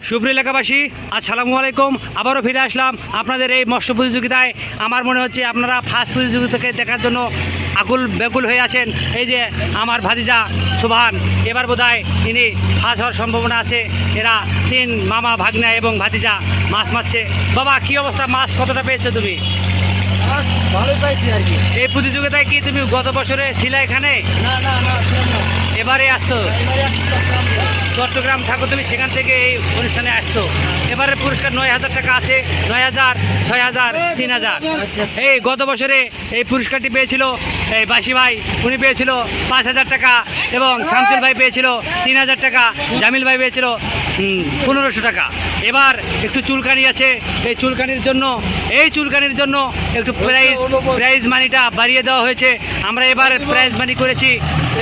সুপ্রিয় এলাকাবাসী, আসসালামু আলাইকুম। আবারও ফিরে আসলাম আপনাদের এই মৎস্য প্রতিযোগিতায়। আমার মনে হচ্ছে আপনারা ফার্স্ট প্রতিযোগিতাকে দেখার জন্য আকুল ব্যাকুল হয়ে আছেন। এই যে আমার ভাতিজা সুবহান, এবার বোধহয় ইনি ফার্স্ট হওয়ার সম্ভাবনা আছে। এরা তিন মামা ভাগ্না এবং ভাতিজা মাছ মারছে। বাবা, কি অবস্থা? মাছ কতটা পেয়েছো তুমি? ভালোই পাইছি আর কি। এই প্রতিযোগিতায় কি তুমি গত বছরে ছিলে এখানে? না না না, ছিলাম না। এবারে আসছো? এবারে আসছি চট্টগ্রাম থেকে। চট্টগ্রাম থাকো তুমি, সেখান থেকে এই অনুষ্ঠানে আসছো। এবারে পুরস্কার 9,000 টাকা আছে। 9,000, 6,000, 3,000। এই গত বছরে এই পুরস্কারটি পেয়েছিল এই বাসি ভাই, উনি পেয়েছিল 5,000 টাকা এবং শামসুল ভাই পেয়েছিল 3,000 টাকা, জামিল ভাই পেয়েছিল 1,500 টাকা। এবার একটু চুলকানি আছে, এই চুলকানির জন্য একটু প্রাইজ মানিটা বাড়িয়ে দেওয়া হয়েছে। আমরা এবার প্রাইজ মানি করেছি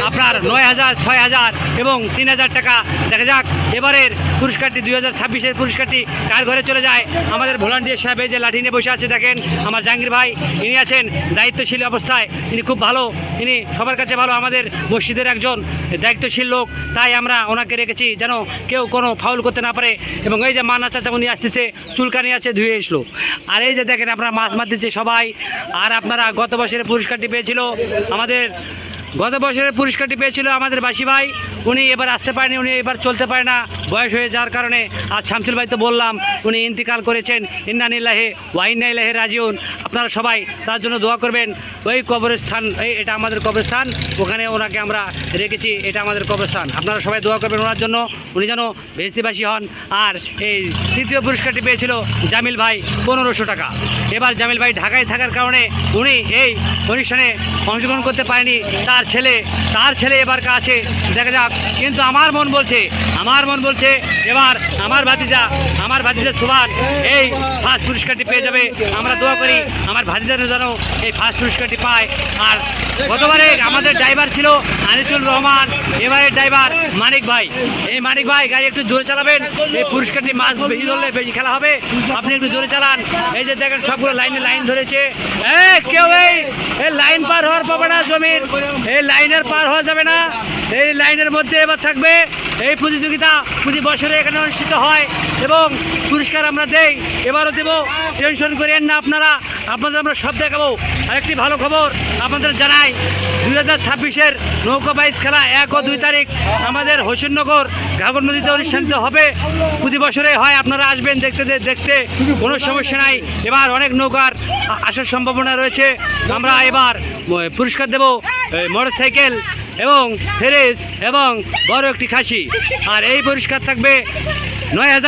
আপনার 9,000, 6,000 এবং 3,000 টাকা। দেখা যাক এবারের পুরস্কারটি 2026-এর পুরস্কারটি কার ঘরে চলে যায়। আমাদের ভলান্টিয়ার সাহেব এই যে লাঠি নিয়ে বসে আছে, দেখেন আমার জাহাঙ্গীর ভাই, ইনি আছেন দায়িত্বশীল অবস্থায়। ইনি খুব ভালো, ইনি সবার কাছে ভালো, আমাদের মসজিদের একজন দায়িত্বশীল লোক। তাই আমরা ওনাকে রেখেছি যেন কেউ কোনো ফাউল করতে না পারে। এবং এই যে মানা চাচা উনি আসতেছে, চুলকানি আছে, ধুয়ে এসলো। আর এই যে দেখেন আপনারা মাছ মারতেছে সবাই। আর আপনারা গত বছরের পুরস্কারটি পেয়েছিল আমাদের বাসি ভাই। উনি এবার আসতে পারেনি, উনি এবার চলতে পারে না বয়স হয়ে যাওয়ার কারণে। আর শামসুল ভাই তো বললাম উনি ইন্তিকাল করেছেন। ইন্না লিল্লাহি ওয়া ইন্না ইলাইহি রাজিউন। আপনারা সবাই তার জন্য দোয়া করবেন। ওই কবরস্থান, এটা আমাদের কবরস্থান, ওখানে ওনাকে আমরা রেখেছি, এটা আমাদের কবরস্থান। আপনারা সবাই দোয়া করবেন ওনার জন্য, উনি যেন বেহেশতিবাসী হন। আর এই তৃতীয় পুরস্কারটি পেয়েছিল জামিল ভাই, 1,500 টাকা। এবার জামিল ভাই ঢাকায় থাকার কারণে উনি এই অনুষ্ঠানে অংশগ্রহণ করতে পারেনি। তার ছেলে এবার কাছে, দেখা যাক। কিন্তু আমার মন বলছে এবার আমার ভাতিজা সুবহান এই ফার্স্ট পুরস্কারটি পেয়ে যাবে। আমরা দোয়া করি আমার ভাতিজা যেন এই ফার্স্ট পুরস্কারটি পায়। আর গতবারে আমাদের ড্রাইভার ছিল আনিসুল রহমান, এবারের ড্রাইভার মানিক ভাই। এই মানিক ভাই গাড়ি একটু জোরে চালাবেন, এই পুরস্কারটি মাছ বেশি ধরলে বেশি খেলা হবে। আপনি একটু জোরে চালান। এই যে দেখেন সবগুলো লাইন ধরেছে। কেউ এই লাইন পার হওয়ার পাবে না, জমির এই লাইনের পার হওয়া যাবে না। এই লাইনের মধ্যে এবার থাকবে। এই প্রতিযোগিতা প্রতি বছরে এখানে অনুষ্ঠিত হয় এবং পুরস্কার আমরা দেই, এবারও দেবো। টেনশন করেন না আপনাদের আমরা সব দেখাবো। আরেকটি ভালো খবর আপনাদের জানাই, 2026-এর নৌকা বাইচ খেলা 1 ও 2 তারিখ আমাদের হোসেননগর ঘাগর নদীতে অনুষ্ঠিত হবে। প্রতি বছরে হয়, আপনারা আসবেন দেখতে, কোনো সমস্যা নাই। এবার অনেক নৌকার আসার সম্ভাবনা রয়েছে। আমরা এবার পুরস্কার দেব মোটরসাইকেল এবং ফ্রিজ এবং বড় একটি খাসি। আর এই পুরস্কার থাকবে 9,000